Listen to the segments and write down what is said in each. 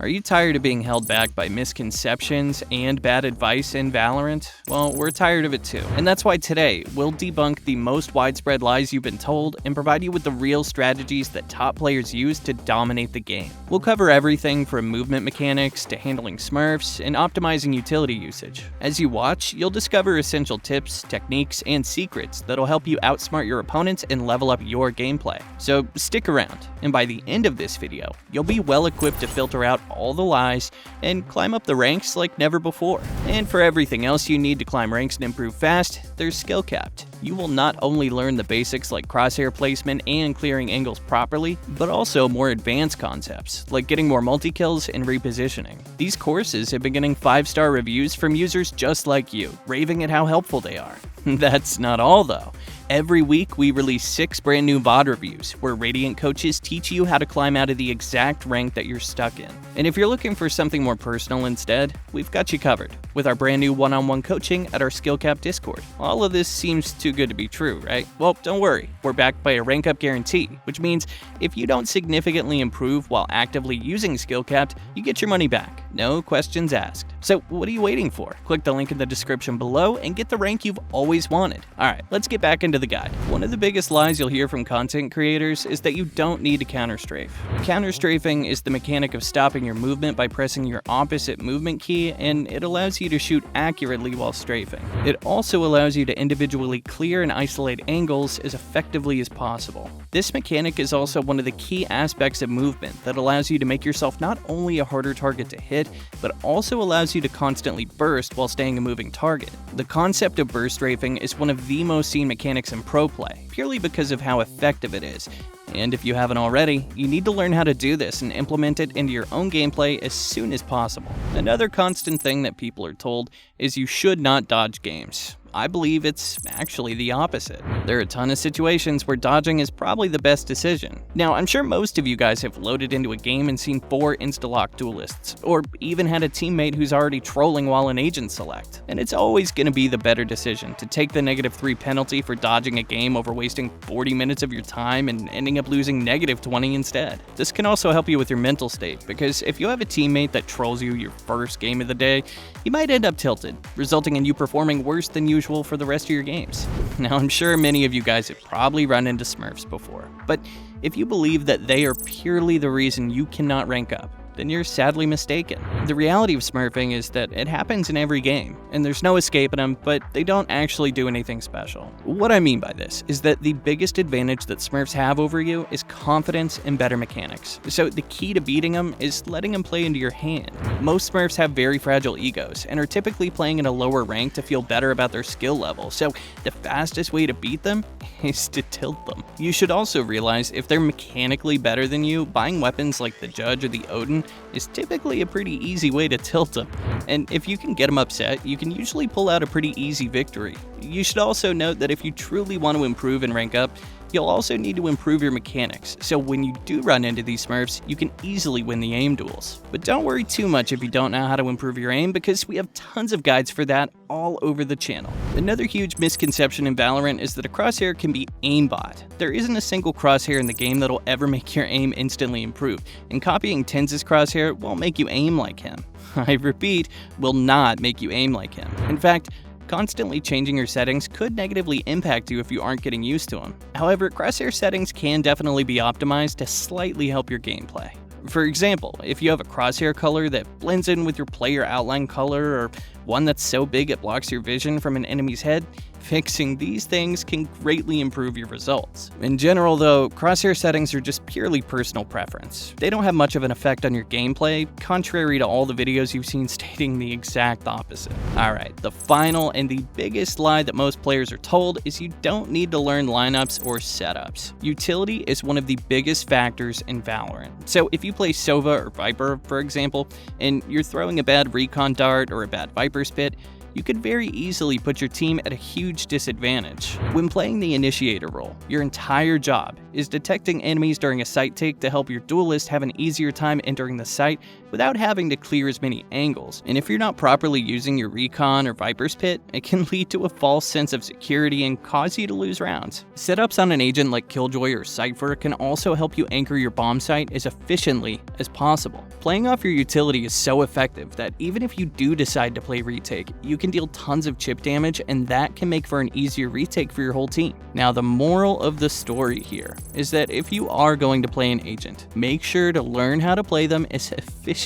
Are you tired of being held back by misconceptions and bad advice in Valorant? Well, we're tired of it too. And that's why today, we'll debunk the most widespread lies you've been told and provide you with the real strategies that top players use to dominate the game. We'll cover everything from movement mechanics to handling Smurfs and optimizing utility usage. As you watch, you'll discover essential tips, techniques, and secrets that'll help you outsmart your opponents and level up your gameplay. So stick around, and by the end of this video, you'll be well equipped to filter out all the lies and climb up the ranks like never before. And for everything else you need to climb ranks and improve fast, there's SkillCapped. You will not only learn the basics like crosshair placement and clearing angles properly, but also more advanced concepts like getting more multi-kills and repositioning. These courses have been getting 5-star reviews from users just like you, raving at how helpful they are. That's not all though. Every week, we release 6 brand new VOD reviews, where Radiant coaches teach you how to climb out of the exact rank that you're stuck in. And if you're looking for something more personal instead, we've got you covered, with our brand new one-on-one coaching at our SkillCapped Discord. All of this seems too good to be true, right? Well, don't worry, we're backed by a rank up guarantee, which means if you don't significantly improve while actively using SkillCapped, you get your money back. No questions asked. So what are you waiting for? Click the link in the description below and get the rank you've always wanted. Alright, let's get back into the guide. One of the biggest lies you'll hear from content creators is that you don't need to counter-strafe. Counter-strafing is the mechanic of stopping your movement by pressing your opposite movement key, and it allows you to shoot accurately while strafing. It also allows you to individually clear and isolate angles as effectively as possible. This mechanic is also one of the key aspects of movement that allows you to make yourself not only a harder target to hit, but also allows you to constantly burst while staying a moving target. The concept of burst strafing is one of the most seen mechanics in pro play, purely because of how effective it is. And if you haven't already, you need to learn how to do this and implement it into your own gameplay as soon as possible. Another constant thing that people are told is you should not dodge games. I believe it's actually the opposite. There are a ton of situations where dodging is probably the best decision. Now, I'm sure most of you guys have loaded into a game and seen 4 insta-lock duelists, or even had a teammate who's already trolling while an agent select. And it's always going to be the better decision to take the -3 penalty for dodging a game over wasting 40 minutes of your time and ending up losing -20 instead. This can also help you with your mental state, because if you have a teammate that trolls you your first game of the day, you might end up tilted, resulting in you performing worse than usual for the rest of your games. Now, I'm sure many of you guys have probably run into Smurfs before, but if you believe that they are purely the reason you cannot rank up, then you're sadly mistaken. The reality of smurfing is that it happens in every game, and there's no escaping them, but they don't actually do anything special. What I mean by this is that the biggest advantage that Smurfs have over you is confidence and better mechanics. So the key to beating them is letting them play into your hand. Most Smurfs have very fragile egos, and are typically playing in a lower rank to feel better about their skill level, so the fastest way to beat them is to tilt them. You should also realize if they're mechanically better than you, buying weapons like the Judge or the Odin is typically a pretty easy way to tilt them. And if you can get them upset, you can usually pull out a pretty easy victory. You should also note that if you truly want to improve and rank up, you'll also need to improve your mechanics, so when you do run into these Smurfs, you can easily win the aim duels. But don't worry too much if you don't know how to improve your aim, because we have tons of guides for that all over the channel. Another huge misconception in Valorant is that a crosshair can be aimbot. There isn't a single crosshair in the game that'll ever make your aim instantly improve, and copying Tenz's crosshair won't make you aim like him. I repeat, will not make you aim like him. In fact, constantly changing your settings could negatively impact you if you aren't getting used to them. However, crosshair settings can definitely be optimized to slightly help your gameplay. For example, if you have a crosshair color that blends in with your player outline color, or one that's so big it blocks your vision from an enemy's head, fixing these things can greatly improve your results. In general though, crosshair settings are just purely personal preference. They don't have much of an effect on your gameplay, contrary to all the videos you've seen stating the exact opposite. Alright, the final and the biggest lie that most players are told is you don't need to learn lineups or setups. Utility is one of the biggest factors in Valorant. So if you play Sova or Viper, for example, and you're throwing a bad recon dart or a bad Viper spit, you could very easily put your team at a huge disadvantage. When playing the initiator role, your entire job is detecting enemies during a site take to help your duelist have an easier time entering the site without having to clear as many angles. And if you're not properly using your recon or Viper's Pit, it can lead to a false sense of security and cause you to lose rounds. Setups on an agent like Killjoy or Cypher can also help you anchor your bomb site as efficiently as possible. Playing off your utility is so effective that even if you do decide to play retake, you can deal tons of chip damage, and that can make for an easier retake for your whole team. Now, the moral of the story here is that if you are going to play an agent, make sure to learn how to play them as efficiently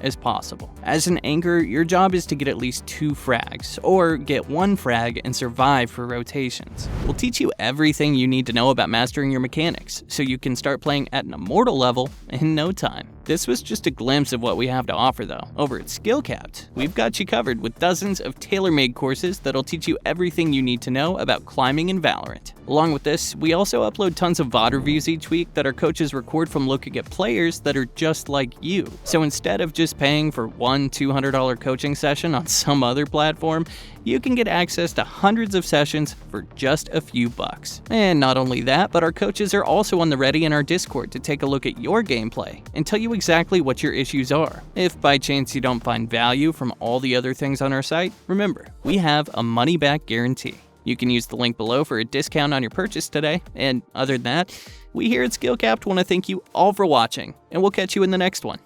as possible. As an anchor, your job is to get at least 2 frags, or get 1 frag and survive for rotations. We'll teach you everything you need to know about mastering your mechanics, so you can start playing at an immortal level in no time. This was just a glimpse of what we have to offer though. Over at SkillCapped, we've got you covered with dozens of tailor-made courses that'll teach you everything you need to know about climbing in Valorant. Along with this, we also upload tons of VOD reviews each week that our coaches record from looking at players that are just like you. So instead of just paying for one $200 coaching session on some other platform, you can get access to hundreds of sessions for just a few bucks. And not only that, but our coaches are also on the ready in our Discord to take a look at your gameplay and tell you exactly what your issues are. If by chance you don't find value from all the other things on our site, remember, we have a money-back guarantee. You can use the link below for a discount on your purchase today. And other than that, we here at SkillCapped want to thank you all for watching, and we'll catch you in the next one.